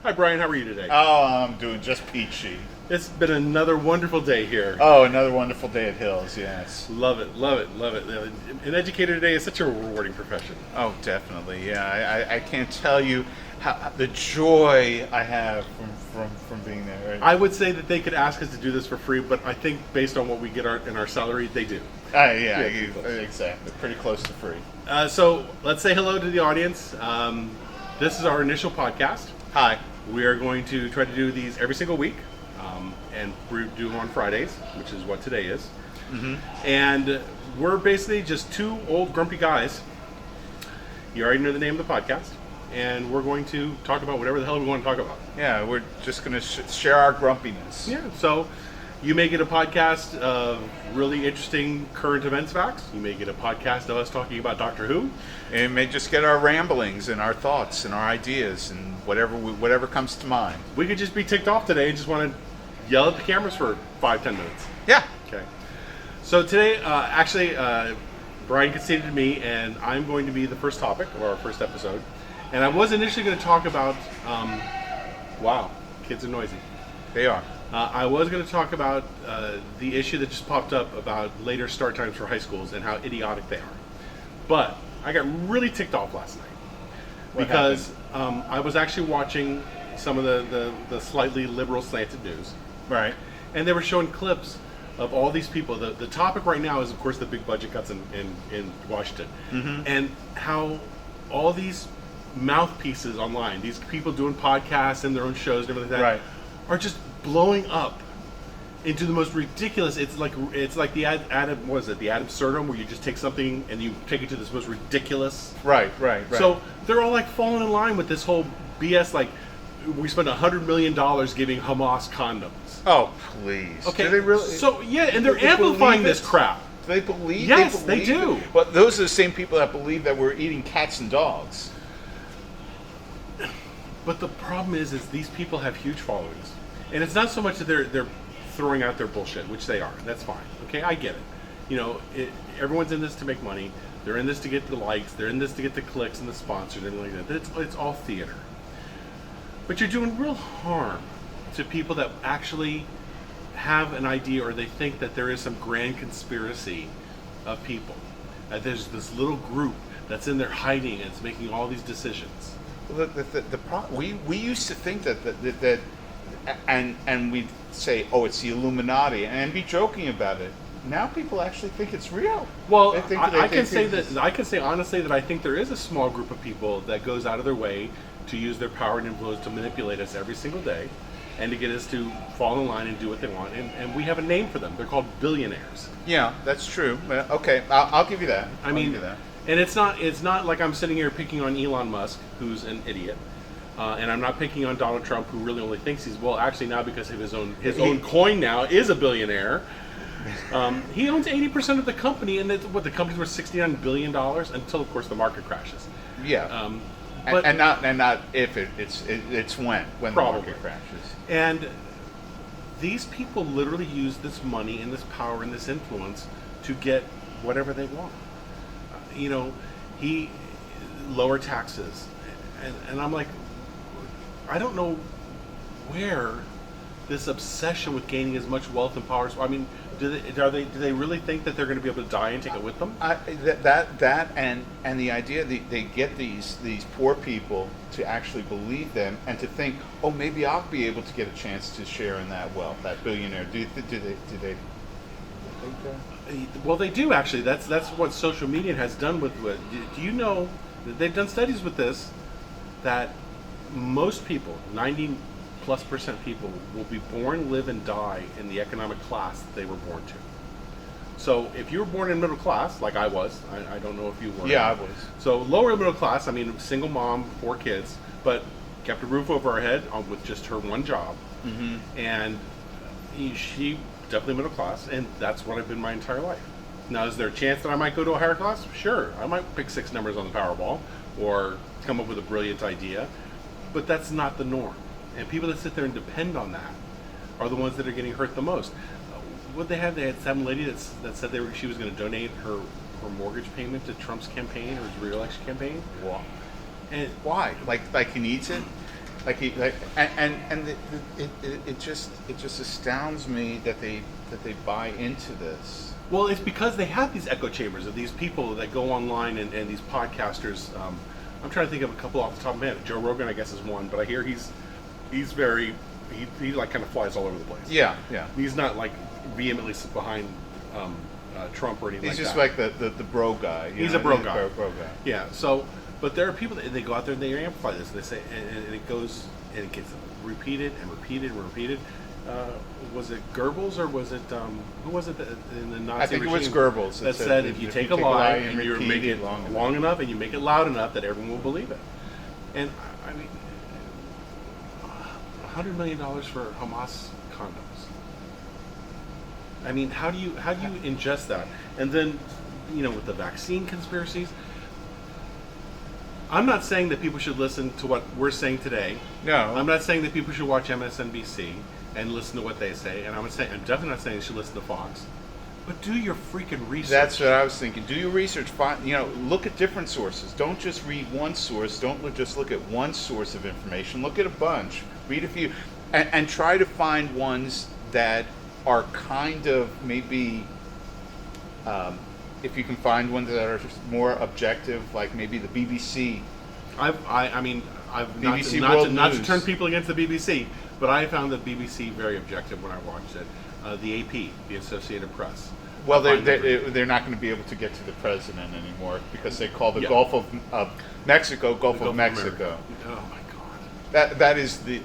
Hi, Brian. How are you today? Oh, I'm doing just peachy. It's been another wonderful day here. Oh, another wonderful day at Hills, yes. Love it, love it, love it. An educator today is such a rewarding profession. Oh, definitely, yeah. I can't tell you how the joy I have from being there. I would say that they could ask us to do this for free, but I think based on what we get in our salary, they do. Exactly. Pretty close to free. So let's say hello to the audience. This is our initial podcast. Hi. We are going to try to do these every single week, and we do them on Fridays, which is what today is. Mm-hmm. And we're basically just two old grumpy guys. You already know the name of the podcast, and we're going to talk about whatever the hell we want to talk about. Yeah, we're just going to share our grumpiness. Yeah, so you may get a podcast of really interesting current events facts. You may get a podcast of us talking about Doctor Who. And it may just get our ramblings and our thoughts and our ideas and whatever comes to mind. We could just be ticked off today and just want to yell at the cameras for 5-10 minutes. Yeah. Okay. So today, Brian conceded to me, and I'm going to be the first topic of our first episode. And I was initially going to talk about, wow, kids are noisy. They are. I was going to talk about the issue that just popped up about later start times for high schools and how idiotic they are. But I got really ticked off last night because I was actually watching some of the slightly liberal slanted news. Right. And they were showing clips of all these people. The topic right now is, of course, the big budget cuts in Washington. Mm-hmm. And how all these mouthpieces online, these people doing podcasts and their own shows and everything like that, Right. are just blowing up into the most ridiculous. It's like the the ad absurdum, where you just take something and you take it to this most ridiculous. Right. So they're all like falling in line with this whole BS. Like, we spent $100 million giving Hamas condoms. Oh, please. Okay. Do they really? So yeah, and they're Do they amplifying believe this it? crap. Do they believe? Yes, they they do. It? Well, those are the same people that believe that we're eating cats and dogs. But the problem is these people have huge followings, and it's not so much that they're throwing out their bullshit, which they are. That's fine. Okay, I get it. You know, everyone's in this to make money. They're in this to get the likes. They're in this to get the clicks and the sponsors and everything like that. It's all theater. But you're doing real harm to people that actually have an idea, or they think that there is some grand conspiracy of people. There's this little group that's in there hiding and it's making all these decisions. Well, we used to think that and we'd say, oh, it's the Illuminati, and be joking about it. Now people actually think it's real. Well, I can say honestly that I think there is a small group of people that goes out of their way to use their power and influence to manipulate us every single day, and to get us to fall in line and do what they want. And we have a name for them. They're called billionaires. Yeah, that's true. Okay, I'll give you that. I'll give you that. And it's not like I'm sitting here picking on Elon Musk, who's an idiot, and I'm not picking on Donald Trump, who really only thinks he's, well, actually now because of his own coin now is a billionaire. He owns 80% of the company, and the company's worth $69 billion until, of course, the market crashes. Yeah. But and not if it's when the market crashes. And these people literally use this money and this power and this influence to get whatever they want. He lower taxes, and I'm like, I don't know where this obsession with gaining as much wealth and power. I mean, do they really think that they're going to be able to die and take it with them? That and the idea that they get these poor people to actually believe them and to think, oh, maybe I'll be able to get a chance to share in that wealth, that billionaire. Do they think that? Well, they do actually. That's what social media has done with. Do you know that they've done studies with this, that most people, 90+% people, will be born, live, and die in the economic class that they were born to. So if you were born in middle class, like I was, I don't know if you were. Yeah, I was. So lower middle class, I mean, single mom, 4 kids, but kept a roof over her head with just her one job. Mm-hmm. And she definitely middle class, and that's what I've been my entire life. Now, is there a chance that I might go to a higher class? Sure. I might pick 6 numbers on the Powerball or come up with a brilliant idea, but that's not the norm. And people that sit there and depend on that are the ones that are getting hurt the most. What they had some lady that said she was going to donate her mortgage payment to Trump's campaign or his re-election campaign. Wow. And why? Like he needs it? Like it just astounds me that they buy into this. Well, it's because they have these echo chambers of these people that go online and these podcasters. I'm trying to think of a couple off the top of my head. Joe Rogan, I guess, is one, but I hear he's very he like kind of flies all over the place. Yeah. He's not like vehemently behind Trump or anything. He's like just that. like the bro guy. He's a bro guy. Bro guy. Yeah. So, but there are people that they go out there and they amplify this. And they say, and it goes and it gets repeated and repeated and repeated. Was it Goebbels or was it who was it in the Nazi I think regime it was Goebbels that said if you take a lie and you make repeat it long enough and you make it loud enough that everyone will believe it. And I mean, $100 million for Hamas condoms. I mean, how do you ingest that? And then, with the vaccine conspiracies, I'm not saying that people should listen to what we're saying today. No, I'm not saying that people should watch MSNBC and listen to what they say. And I'm definitely not saying you should listen to Fox. But do your freaking research. That's what I was thinking. Do your research. Find, look at different sources. Don't just read one source. Don't just look at one source of information. Look at a bunch. Read a few, and try to find ones that are kind of maybe. If you can find ones that are more objective, like maybe the BBC. I've BBC not to News. turn people against the BBC, but I found the BBC very objective when I watched it. The AP, the Associated Press. Well, they're not going to be able to get to the president anymore because they call the Gulf of Mexico Gulf of Mexico. Oh my God! That is the.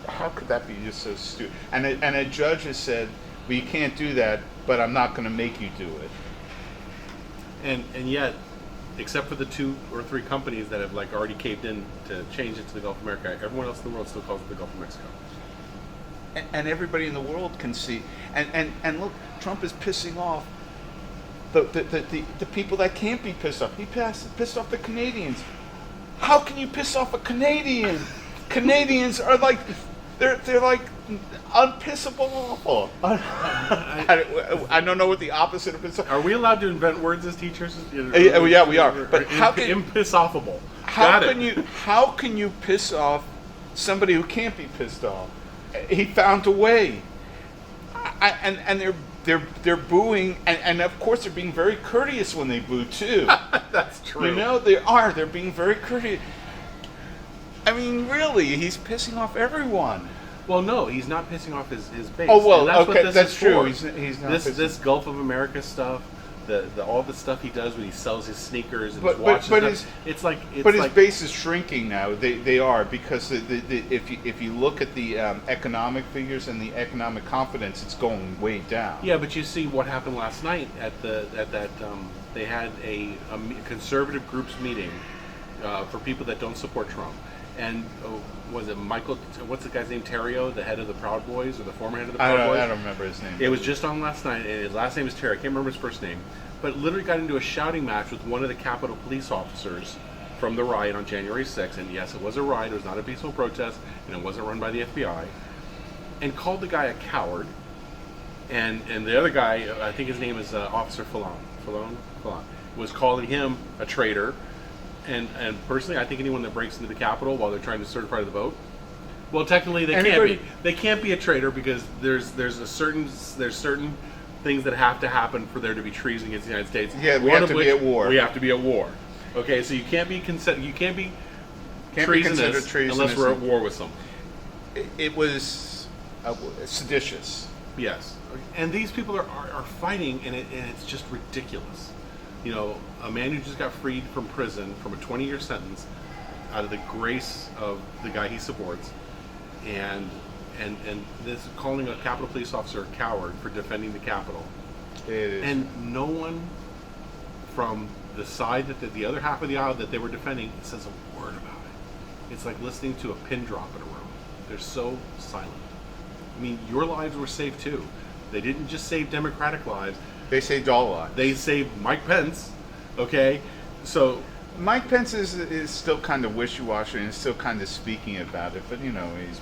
How could that be just so stupid? And a judge has said, "Well, you can't do that, but I'm not going to make you do it." And yet, except for the 2 or 3 companies that have already caved in to change it to the Gulf of America, everyone else in the world still calls it the Gulf of Mexico. And everybody in the world can see. And look, Trump is pissing off the people that can't be pissed off. He pissed off the Canadians. How can you piss off a Canadian? Canadians are like they're like unpissable awful. I don't know what the opposite of piss off. Are we allowed to invent words as teachers? Yeah, we are. But how can impissoffable? How can you piss off somebody who can't be pissed off? He found a way, and they're booing, and of course they're being very courteous when they boo too. That's true. They're being very courteous. I mean, really, he's pissing off everyone. Well, no, he's not pissing off his base. Oh well, that's okay, what that's true. For. He's not this Gulf of America stuff. All the stuff he does when he sells his sneakers and but, his watches. But his base is shrinking now. They are because if you look at the economic figures and the economic confidence, it's going way down. Yeah, but you see what happened last night at that they had a conservative groups meeting for people that don't support Trump. And was it Michael? What's the guy's name? Terrio, the head of the Proud Boys, or the former head of the Proud Boys? I don't remember his name. It was just on last night, and his last name is Terry. I can't remember his first name, but literally got into a shouting match with one of the Capitol police officers from the riot on January 6th. And yes, it was a riot. It was not a peaceful protest, and it wasn't run by the FBI. And called the guy a coward. And the other guy, I think his name is Officer Fallon, was calling him a traitor. And personally, I think anyone that breaks into the Capitol while they're trying to certify the vote, well, technically they can't be a traitor because there's certain things that have to happen for there to be treason against the United States. Yeah, we have to be at war. We have to be at war. Okay, so you can't be treasonous unless we're at war with someone. It was seditious. Yes, and these people are fighting, and it's just ridiculous. A man who just got freed from prison from a 20-year sentence out of the grace of the guy he supports, and this calling a Capitol police officer a coward for defending the Capitol. It is. And no one from the side the other half of the aisle that they were defending says a word about it. It's like listening to a pin drop in a room. They're so silent. I mean, your lives were saved too. They didn't just save Democratic lives. They saved all lives. They saved Mike Pence, okay? So Mike Pence is still kind of wishy-washy and still kind of speaking about it, but he's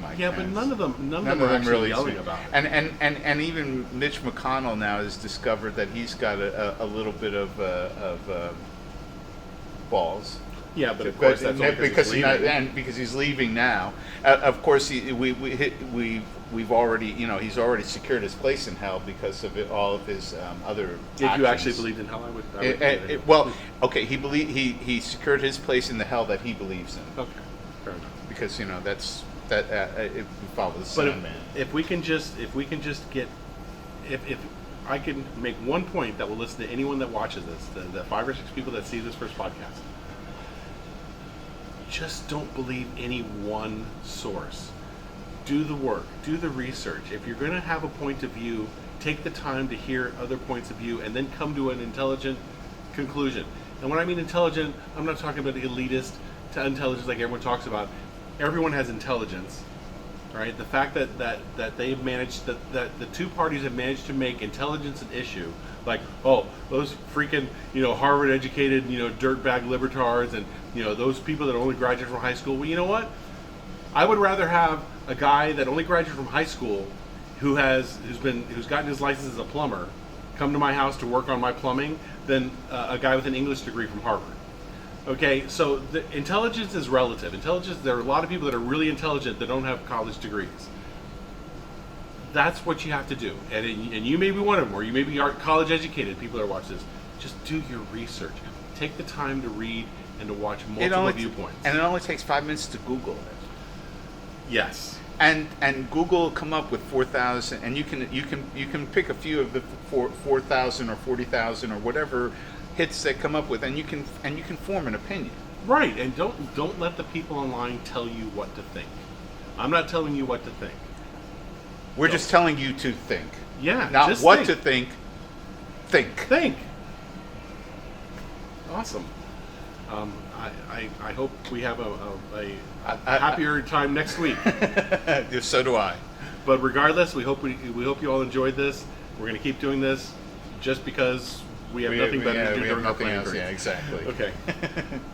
Mike Pence. Yeah, but none of them are actually really yelling about it. And even Mitch McConnell now has discovered that he's got a little bit of balls. Yeah, but of course that's only because he's leaving. and because he's leaving now. Of course, we've already, he's already secured his place in hell because of all of his other. If you actually actions. believed in hell, I would Well, okay, he secured his place in the hell that he believes in. Okay, fair enough. Because that's that if we follow the But Sandman. if we can just get, if I can make one point that will listen to anyone that watches this, the 5 or 6 people that see this first podcast, just don't believe any one source. Do the work, do the research. If you're going to have a point of view, take the time to hear other points of view and then come to an intelligent conclusion. And when I mean intelligent, I'm not talking about elitist to intelligence like everyone talks about. Everyone has intelligence, right? The fact that they've managed, that the two parties have managed to make intelligence an issue, like, oh, those freaking, Harvard educated, dirtbag libertards, and, those people that only graduated from high school. Well, you know what? I would rather have a guy that only graduated from high school who's gotten his license as a plumber come to my house to work on my plumbing than a guy with an English degree from Harvard. Okay, so the intelligence is relative. There are a lot of people that are really intelligent that don't have college degrees. That's what you have to do. And you may be one of them, or you may be college educated people that watch this. Just do your research. Take the time to read and to watch multiple viewpoints. And it only takes 5 minutes to Google it. Yes. And Google will come up with 4,000, and you can pick a few of the 4,000 or 40,000 or whatever hits that come up with, and you can form an opinion. Right, and don't let the people online tell you what to think. I'm not telling you what to think. We're just telling you to think. Yeah, not just what think. to think. Think. Awesome. I hope we have a happier time next week. So do I. But regardless, we hope you all enjoyed this. We're going to keep doing this just because we have nothing better to do during our planning period. Yeah, exactly. Okay.